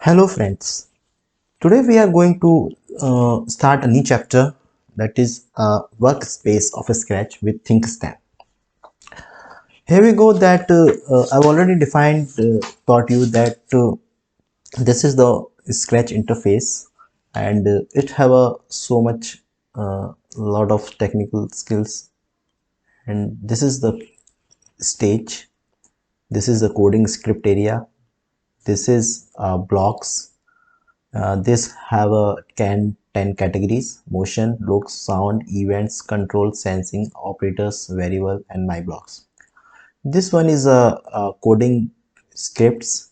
Hello friends, today we are going to start a new chapter, that is a workspace of a Scratch with ThinkStan. Here we go that I've already taught you that this is the Scratch interface, and it have a so much lot of technical skills, and this is the stage, this is the coding script area, this is blocks. This have a 10 categories: motion, looks, sound, events, control, sensing, operators, variable, and my blocks. This one is a coding scripts,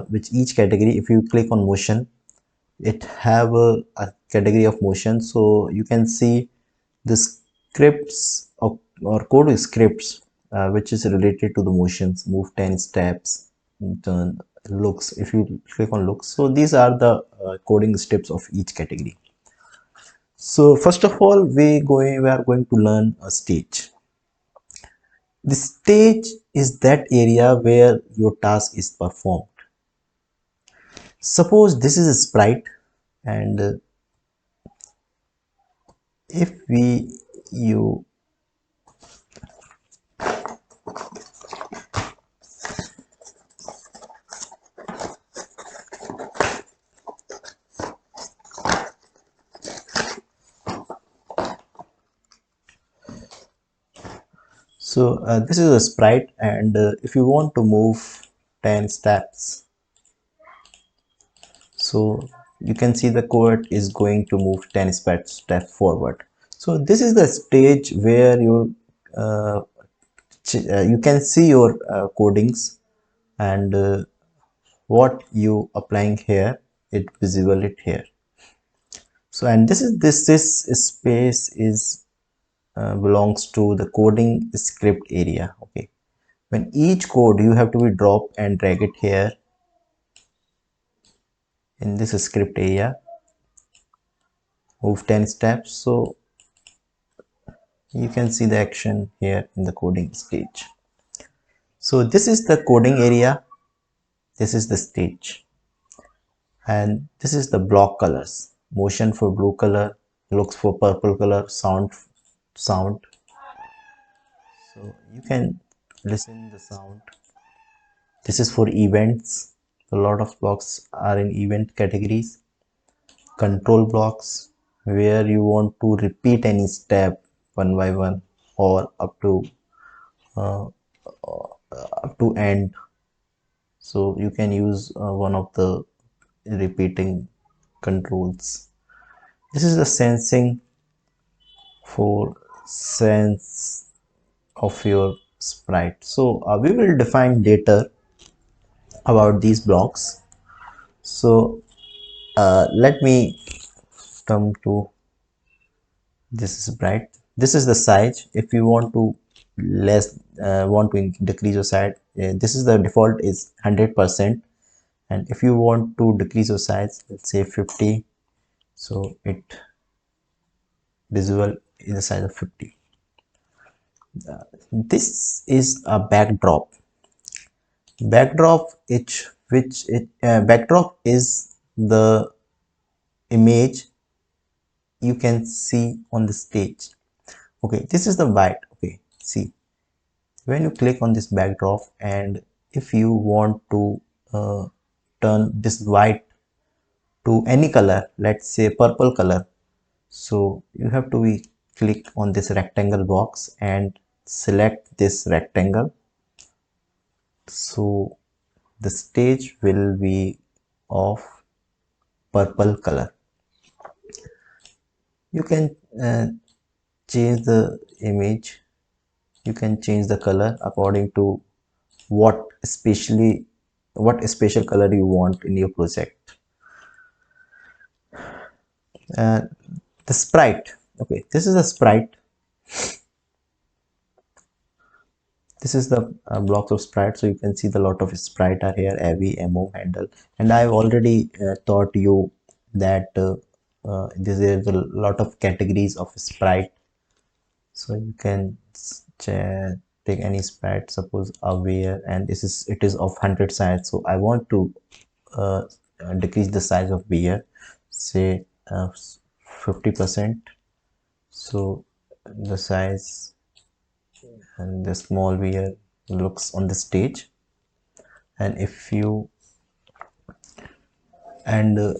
which each category, if you click on motion, it have a category of motion. So you can see the scripts or code scripts which is related to the motions: move 10 steps, turn, looks. If you click on looks, so these are the coding steps of each category. So first of all, we are going to learn a stage. The stage is that area where your task is performed. Suppose this is a sprite, and if we you so this is a sprite, and if you want to move 10 steps, so you can see the code is going to move 10 step forward. So this is the stage where uh, you can see your codings, and what you applying here, it visible it here. So, and this space is belongs to the coding script area. Okay, when each code you have to be drop and drag it here in this script area, move 10 steps. So you can see the action here in the coding stage. So this is the coding area, this is the stage, and this is the block colors: motion for blue color, looks for purple color, sound. So you can listen the sound. This is for events. A lot of blocks are in event categories. Control blocks, where you want to repeat any step one by one, or uh, up to end. So you can use one of the repeating controls. This is the sensing, for sense of your sprite. So we will define later about these blocks. So let me come to this sprite. This is the size. If you want to decrease your size, this is the default is 100%, and if you want to decrease your size, let's say 50, so it visible in the size of 50. This is a backdrop, backdrop is the image you can see on the stage. Okay, this is the white. Okay, see, when you click on this backdrop, and if you want to turn this white to any color, let's say purple color, so you have to click on this rectangle box and select this rectangle. So the stage will be of purple color. You can change the image, you can change the color according to what special color you want in your project. uh, the sprite, okay, this is a sprite. This is the blocks of sprite. So you can see the lot of sprite are here: AV, ammo, handle, and I've already taught you that this is a lot of categories of sprite. So you can check take any spat, suppose a where, and it is of 100 size, so I want to uh, decrease the size of beer, say 50%. So the size and the small beer looks on the stage. And if you and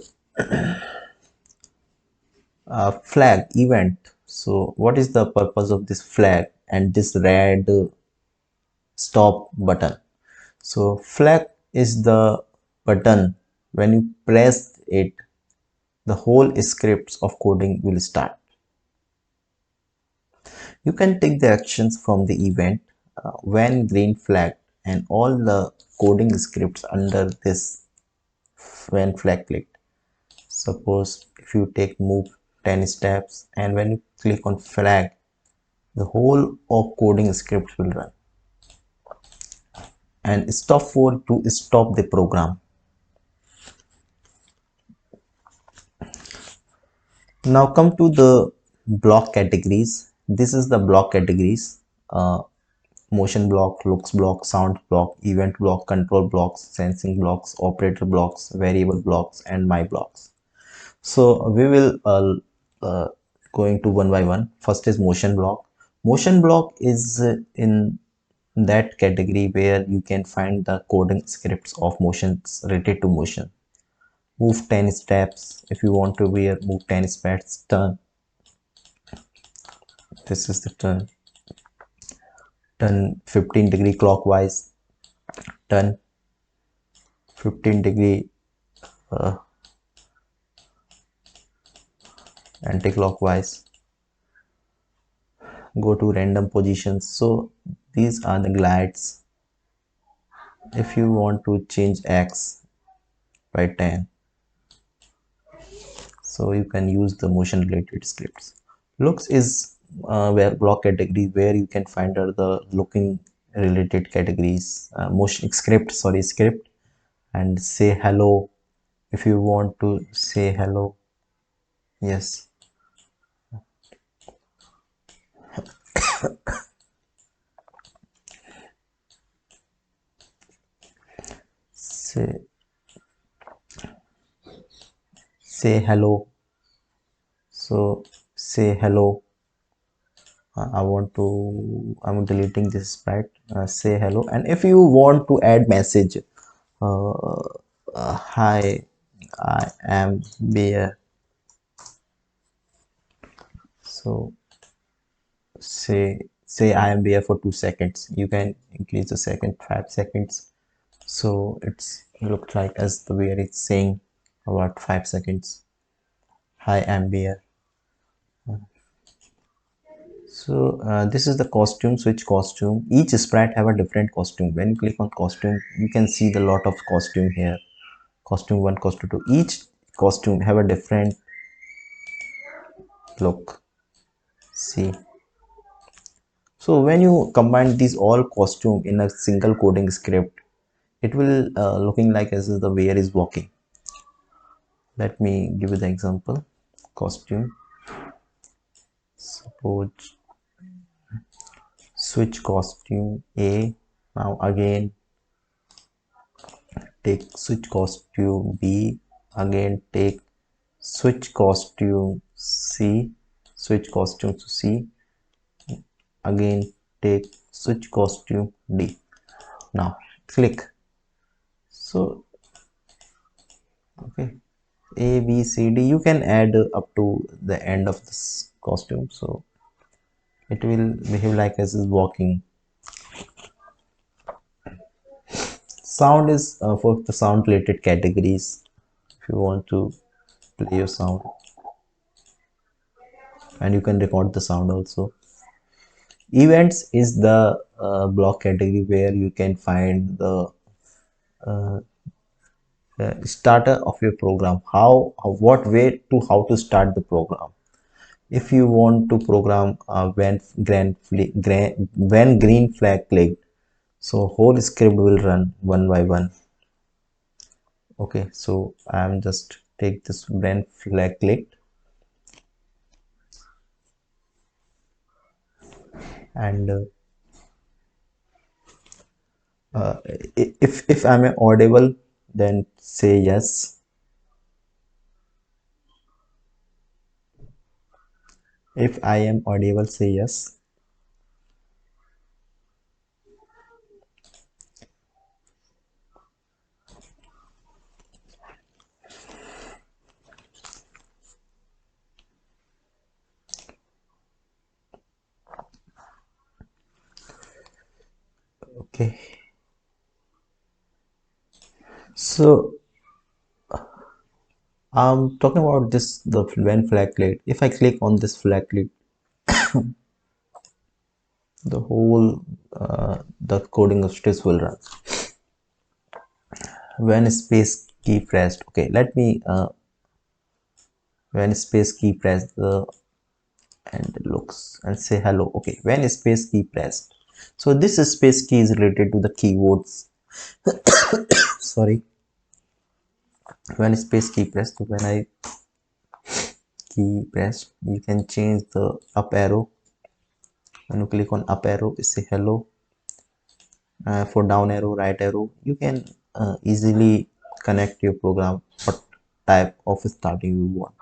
flag event, so what is the purpose of this flag and this red stop button? So flag is the button. When you press it, the whole scripts of coding will start. You can take the actions from the event when green flag, and all the coding scripts under this when flag clicked. Suppose if you take move 10 steps, and when you click on flag, the whole of coding scripts will run. And stop for to stop the program. Now come to the block categories. This is the block categories. Motion block, looks block, sound block, event block, control blocks, sensing blocks, operator blocks, variable blocks, and my blocks. So we will going to one by one. First is motion block. Motion block is in that category where you can find the coding scripts of motions related to motion. Move 10 steps. If you want to wear, move 10 steps, turn. This is the turn. Turn 15-degree clockwise. Turn 15-degree anti-clockwise. Go to random positions. So these are the glides. If you want to change X by 10, so you can use the motion related scripts. Looks is where block category where you can find out the looking related categories, motion script, and say hello. If you want to say hello, yes, say say hello. So say hello. I'm deleting this sprite. Say hello. And if you want to add message, hi, I am Bear. So say I am Bear for 2 seconds. You can increase the second 5 seconds. So it's looked like as the bear is saying about 5 seconds. Hi, I'm Bear. So this is the costume, switch costume. Each sprite have a different costume. When you click on costume, you can see the lot of costume here. Costume 1, costume 2. Each costume have a different look. See. So when you combine these all costume in a single coding script, it will looking like as if the bear is walking. Let me give you the example. Costume. Suppose switch costume A. Now again take switch costume B, again take switch costume C, switch costume to C, again take switch costume D. Now click. So okay, A, B, C, D, you can add up to the end of this costume, so it will behave like as is walking. Sound is for the sound related categories. If you want to play your sound, and you can record the sound also. Events is the block category where you can find the starter of your program. What way to how to start the program. If you want to program when green flag clicked, so whole script will run one by one. Okay, so I'm just take this when flag clicked, and uh, if I'm audible, then say yes. If I am audible, say yes. Okay, so I'm talking about this, the when flag, if I click on this flag, the whole the coding of stress will run when space key pressed. Okay, let me when space key pressed and looks and say hello. Okay, when space key pressed, so this space key is related to the keywords. Sorry, when space key pressed, so when I key pressed, you can change the up arrow. When you click on up arrow, say hello. For down arrow, right arrow, you can easily connect your program what type of starting you want.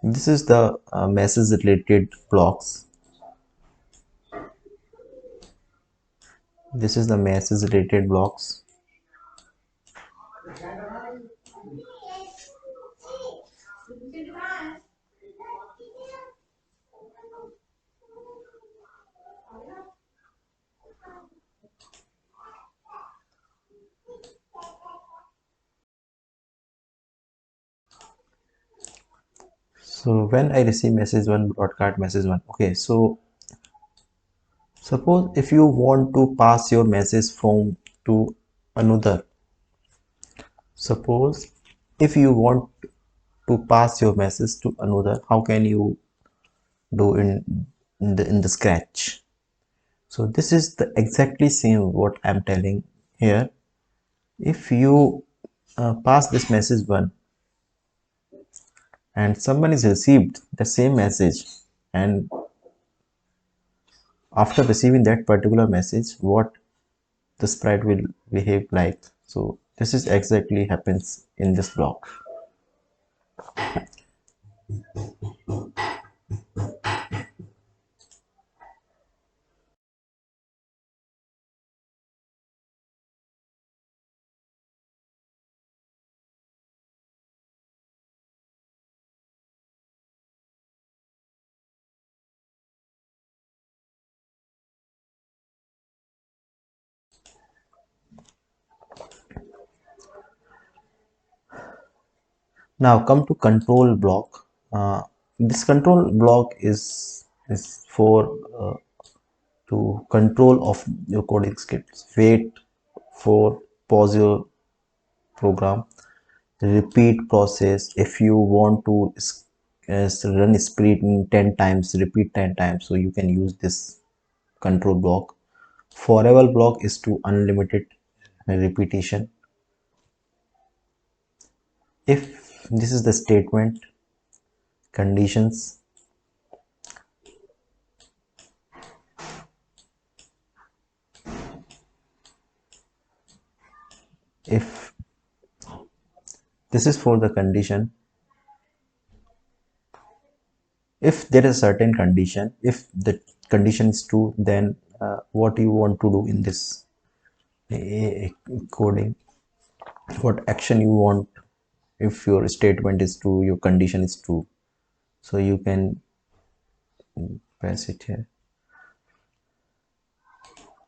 This is the message related blocks. This is the message related blocks. So when I receive message one, broadcast message one. Okay, so suppose if you want to pass your message from to another. Suppose if you want to pass your message to another, how can you do in the Scratch? So this is the exactly same what I'm telling here. If you pass this message one and someone is received the same message, and after receiving that particular message, what the sprite will behave like. So this is exactly happens in this block. Now come to control block. This control block is for to control of your coding scripts. Wait for pause your program, repeat process. If you want to run sprint in 10 times, repeat 10 times, so you can use this control block. Forever block is to unlimited repetition. If this is the statement conditions, if this is for the condition, if there is a certain condition, if the condition is true, then what you want to do in this coding, what action you want. If your statement is true, your condition is true, so you can press it here.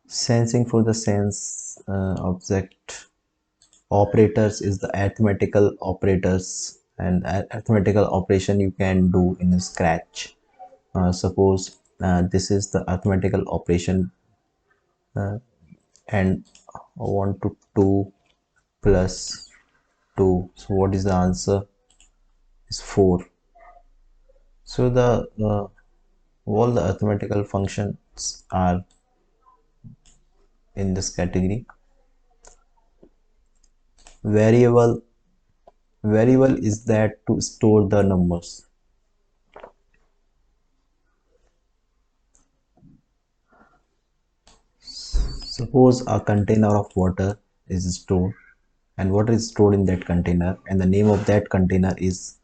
Sensing for the sense object operators is the arithmetical operators, and arithmetical operation you can do in Scratch. Suppose this is the arithmetical operation, and I want to 2 plus 2, so what is the answer is 4. So the all the arithmetical functions are in this category. Variable is that to store the numbers. Suppose a container of water is stored, and water is stored in that container, and the name of that container is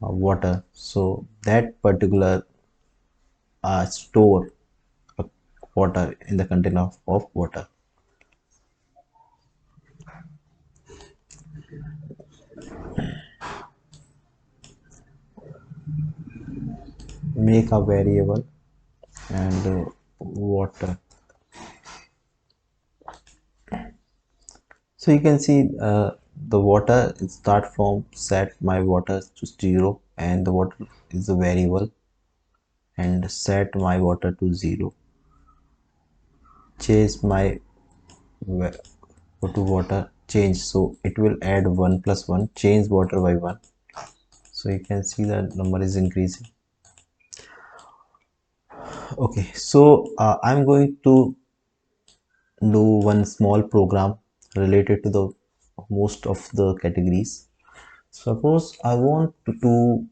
water. So that particular store water in the container of water. Make a variable and water. So you can see the water start from set my water to 0, and the water is a variable, and set my water to 0. Change my to water change, so it will add 1 plus 1, change water by 1. So you can see the number is increasing. Okay, so I'm going to do one small program related to the most of the categories. Suppose I want to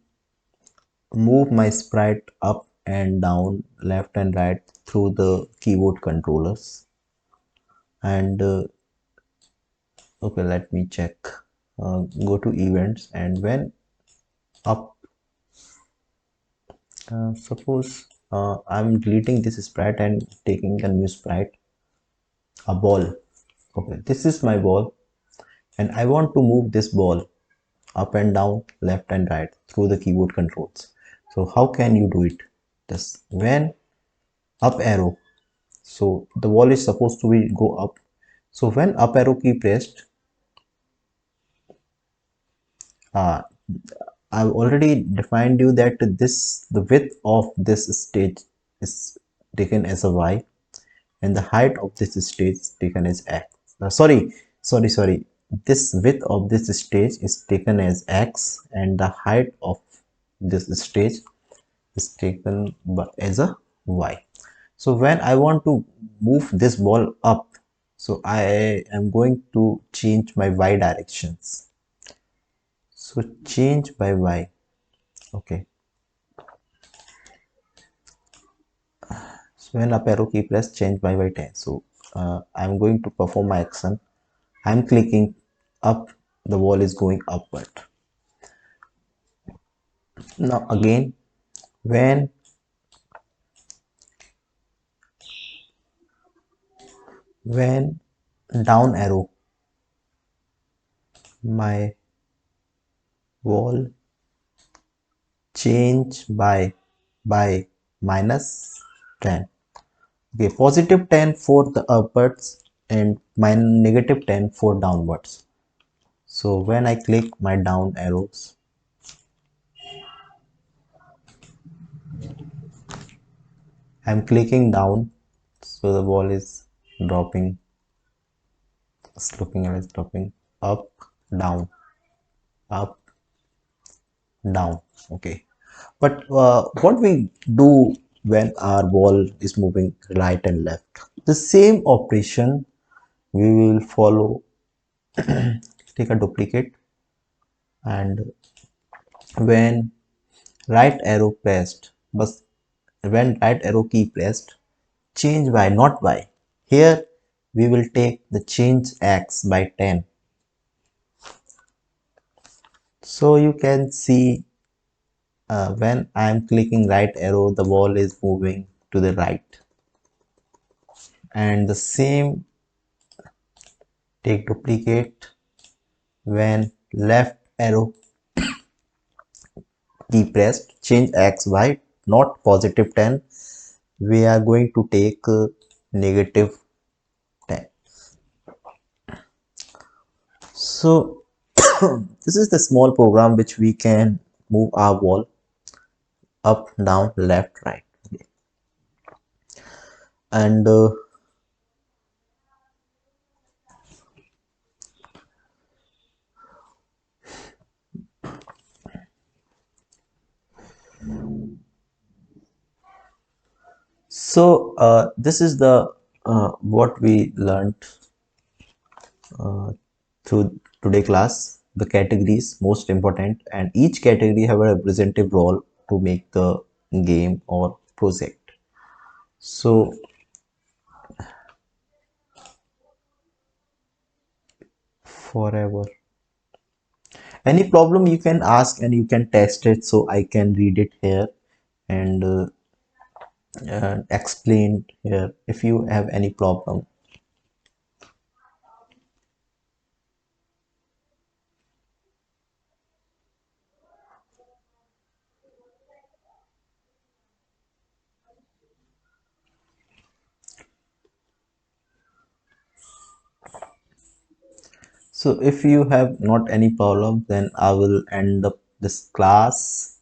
move my sprite up and down, left and right through the keyboard controllers. And okay, let me check. Go to events, and when up, suppose I'm deleting this sprite and taking a new sprite, a ball. Okay, this is my ball, and I want to move this ball up and down, left and right through the keyboard controls. So how can you do it? Just when up arrow, so the wall is supposed to be go up. So when up arrow key pressed, uh, I've already defined you that this the width of this stage is taken as a y, and the height of this stage is taken as x. Sorry. This width of this stage is taken as x, and the height of this stage is taken as a y. So when I want to move this ball up, so I am going to change my y directions. So change by y. Okay. So when up arrow key press, change by y10. So I'm going to perform my action. I'm clicking up, the wall is going upward. Now again, when when down arrow, my wall change by -10. Okay, positive 10 for the upwards and negative 10 for downwards. So when I click my down arrows, I'm clicking down, so the wall is dropping, it's looking at it dropping up, down, up, down. Okay, but what we do when our wall is moving right and left, the same operation we will follow. Take a duplicate, and when right arrow pressed, but when right arrow key pressed, change by, not by. Here we will take the change x by 10. So you can see when I am clicking right arrow, the ball is moving to the right. And the same, take duplicate, when left arrow key pressed, change x by not positive 10. We are going to take negative 10. So this is the small program which we can move our wall up, down, left, right. And so this is the what we learned through today class. The categories most important, and each category have a representative role to make the game or project. So forever. Any problem you can ask and you can test it, so I can read it here and explain here if you have any problem. So if you have not any problem, then I will end up this class.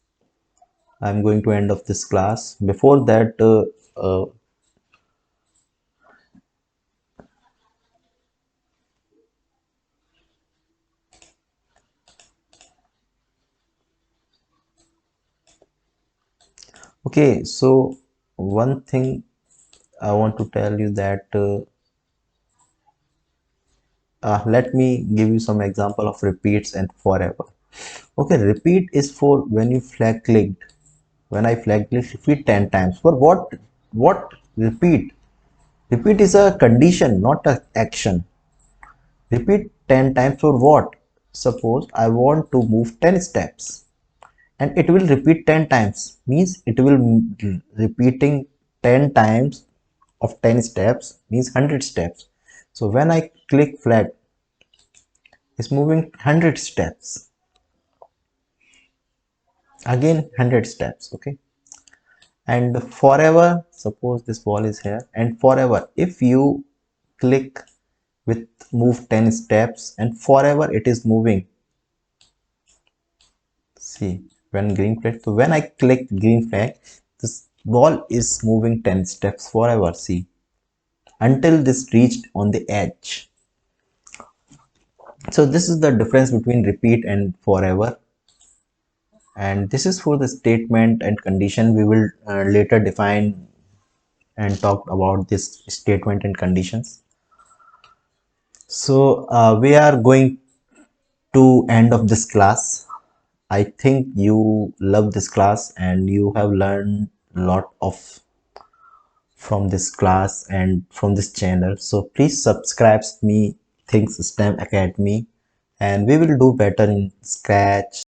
I'm going to end up this class. Before that, okay, so one thing I want to tell you that let me give you some example of repeats and forever. Okay, repeat is for when you flag clicked. When I flag clicked repeat 10 times. For what? What repeat? Repeat is a condition, not an action. Repeat 10 times for what? Suppose I want to move 10 steps and it will repeat 10 times. Means it will repeating 10 times of 10 steps means 100 steps. So when I click flag, it's moving 100 steps. Again 100 steps. Okay. And forever, suppose this ball is here and forever, if you click with move 10 steps and forever it is moving. See, when green flag, so when I click green flag, this ball is moving 10 steps forever. See, until this reached on the edge. So this is the difference between repeat and forever. And this is for the statement and condition. We will later define and talk about this statement and conditions. So we are going to end of this class. I think you love this class and you have learned a lot of from this class and from this channel. So please subscribe me Things STEM Academy and we will do better in Scratch.